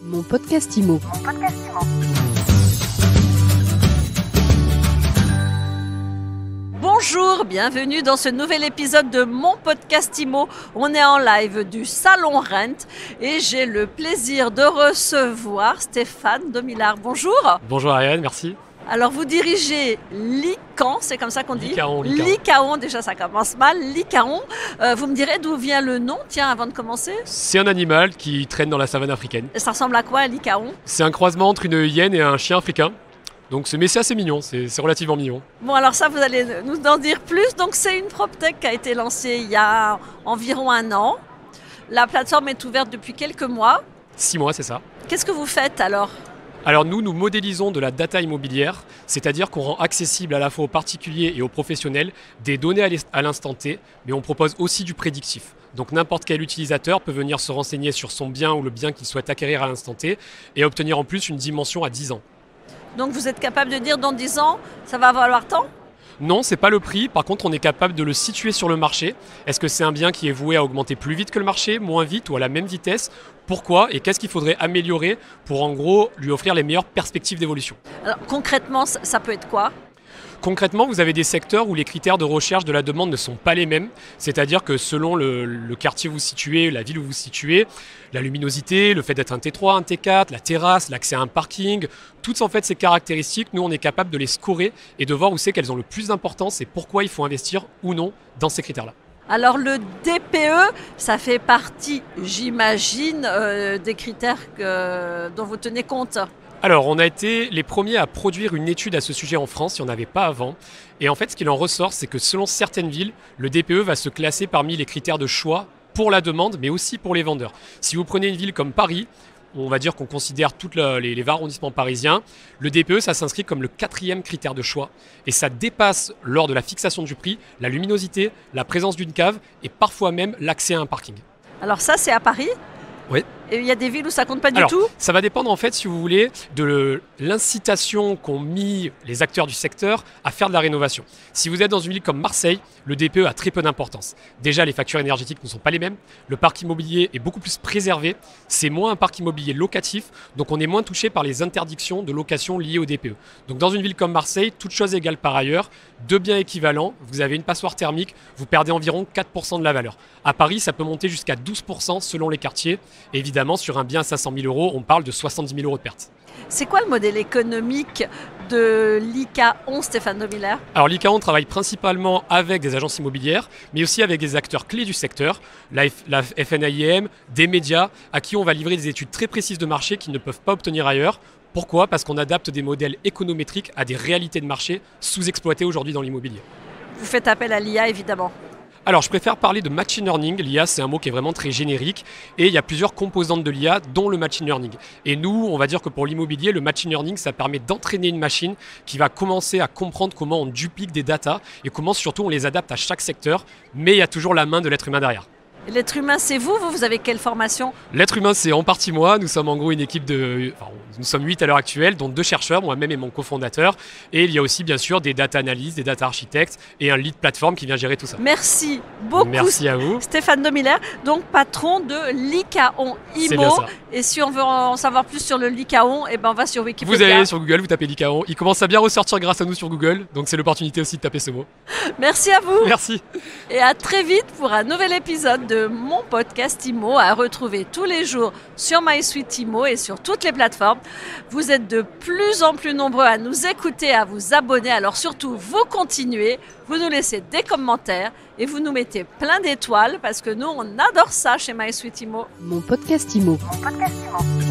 Mon podcast IMO. Bonjour, bienvenue dans ce nouvel épisode de Mon podcast IMO. On est en live du Salon Rent et j'ai le plaisir de recevoir Stéphane Domillard. Bonjour. Bonjour Ariane, merci. Alors vous dirigez Lycaon, c'est comme ça qu'on dit ? Lycaon. Déjà ça commence mal, Lycaon. Vous me direz d'où vient le nom, tiens, avant de commencer ? C'est un animal qui traîne dans la savane africaine. Et ça ressemble à quoi, un Lycaon ? C'est un croisement entre une hyène et un chien africain. Donc mais c'est assez mignon, c'est relativement mignon. Bon, alors ça, vous allez nous en dire plus. Donc c'est une PropTech qui a été lancée il y a environ 1 an. La plateforme est ouverte depuis quelques mois. 6 mois, c'est ça. Qu'est-ce que vous faites alors ? Alors nous modélisons de la data immobilière, c'est-à-dire qu'on rend accessible à la fois aux particuliers et aux professionnels des données à l'instant T, mais on propose aussi du prédictif. Donc n'importe quel utilisateur peut venir se renseigner sur son bien ou le bien qu'il souhaite acquérir à l'instant T et obtenir en plus une dimension à 10 ans. Donc vous êtes capable de dire dans 10 ans, ça va valoir tant ? Non, c'est pas le prix. Par contre, on est capable de le situer sur le marché. Est-ce que c'est un bien qui est voué à augmenter plus vite que le marché, moins vite ou à la même vitesse ? Pourquoi ? Et qu'est-ce qu'il faudrait améliorer pour en gros lui offrir les meilleures perspectives d'évolution ? Alors concrètement, ça peut être quoi ? Concrètement, vous avez des secteurs où les critères de recherche de la demande ne sont pas les mêmes. C'est-à-dire que selon le quartier où vous situez, la ville où vous vous situez, la luminosité, le fait d'être un T3, un T4, la terrasse, l'accès à un parking, toutes en fait ces caractéristiques, nous on est capable de les scorer et de voir où c'est qu'elles ont le plus d'importance et pourquoi il faut investir ou non dans ces critères-là. Alors le DPE, ça fait partie, j'imagine, des critères dont vous tenez compte. Alors, on a été les premiers à produire une étude à ce sujet en France, il n'y en avait pas avant. Et en fait, ce qu'il en ressort, c'est que selon certaines villes, le DPE va se classer parmi les critères de choix pour la demande, mais aussi pour les vendeurs. Si vous prenez une ville comme Paris, on va dire qu'on considère tous les 20 arrondissements parisiens, le DPE, ça s'inscrit comme le 4e critère de choix. Et ça dépasse, lors de la fixation du prix, la luminosité, la présence d'une cave et parfois même l'accès à un parking. Alors ça, c'est à Paris ? Oui. Et il y a des villes où ça compte pas du tout ? Ça va dépendre en fait, si vous voulez, de l'incitation qu'ont mis les acteurs du secteur à faire de la rénovation. Si vous êtes dans une ville comme Marseille, le DPE a très peu d'importance. Déjà, les factures énergétiques ne sont pas les mêmes. Le parc immobilier est beaucoup plus préservé. C'est moins un parc immobilier locatif, donc on est moins touché par les interdictions de location liées au DPE. Donc dans une ville comme Marseille, toute chose égale par ailleurs, 2 biens équivalents, vous avez une passoire thermique, vous perdez environ 4% de la valeur. À Paris, ça peut monter jusqu'à 12% selon les quartiers. Évidemment, sur un bien à 500 000 euros, on parle de 70 000 euros de perte. C'est quoi le modèle économique de Lycaon, Stéphane Domillard ? Alors Lycaon travaille principalement avec des agences immobilières, mais aussi avec des acteurs clés du secteur, la FNAIM, des médias, à qui on va livrer des études très précises de marché qu'ils ne peuvent pas obtenir ailleurs. Pourquoi ? Parce qu'on adapte des modèles économétriques à des réalités de marché sous-exploitées aujourd'hui dans l'immobilier. Vous faites appel à l'IA, évidemment. Alors, je préfère parler de machine learning. L'IA, c'est un mot qui est vraiment très générique et il y a plusieurs composantes de l'IA, dont le machine learning. Et nous, on va dire que pour l'immobilier, le machine learning, ça permet d'entraîner une machine qui va commencer à comprendre comment on duplique des datas et comment surtout on les adapte à chaque secteur, mais il y a toujours la main de l'être humain derrière. L'être humain, c'est vous avez quelle formation ? L'être humain, c'est en partie moi. Nous sommes en gros une équipe nous sommes 8 à l'heure actuelle, dont 2 chercheurs, moi-même et mon cofondateur. Et il y a aussi bien sûr des data analystes, des data architectes et un lead plateforme qui vient gérer tout ça. Merci beaucoup. Merci à vous. Stéphane Domillard, donc patron de Lycaon IMO. C'est bien ça. Et si on veut en savoir plus sur le Lycaon, on va sur Wikipédia. Vous allez sur Google, vous tapez Lycaon. Il commence à bien ressortir grâce à nous sur Google. Donc c'est l'opportunité aussi de taper ce mot. Merci à vous. Merci. Et à très vite pour un nouvel épisode de Mon podcast IMO à retrouver tous les jours sur MySuite IMO et sur toutes les plateformes. Vous êtes de plus en plus nombreux à nous écouter, à vous abonner. Alors surtout, vous continuez, vous nous laissez des commentaires et vous nous mettez plein d'étoiles parce que nous, on adore ça chez MySuite IMO. Mon podcast IMO. Mon podcast IMO.